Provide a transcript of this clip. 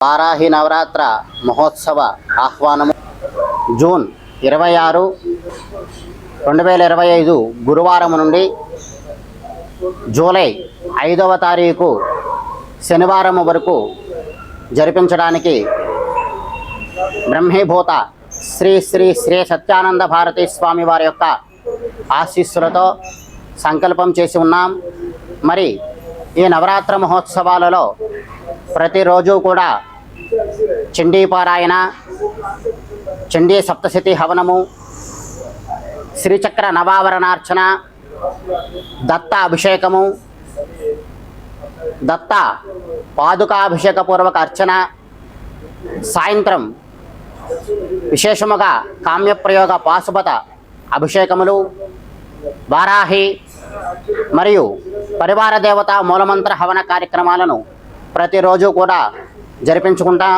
వారాహి నవరాత్ర మహోత్సవ ఆహ్వానము June 26, 2025 గురువారం నుండి July 5వ తారీఖు శనివారం వరకు జరిపించడానికి బ్రహ్మీభూత శ్రీ శ్రీ శ్రీ సత్యానంద భారతీ స్వామి వారి యొక్క ఆశీస్సులతో సంకల్పం చేసి ఉన్నాం. మరి ఈ నవరాత్ర మహోత్సవాలలో ప్రతిరోజు కూడా చండీపారాయణ, చండీ సప్తశతి హవనము, శ్రీచక్ర నవావరణార్చన, దత్త అభిషేకము, దత్త పాదుకాభిషేకపూర్వక అర్చన, సాయంత్రం విశేషముగా కామ్యప్రయోగ పాశుపత అభిషేకములు, వారాహి మరియు పరివార దేవత మూలమంత్ర హవన కార్యక్రమాలను ప్రతిరోజు కూడా జరిపించుకుంటాం.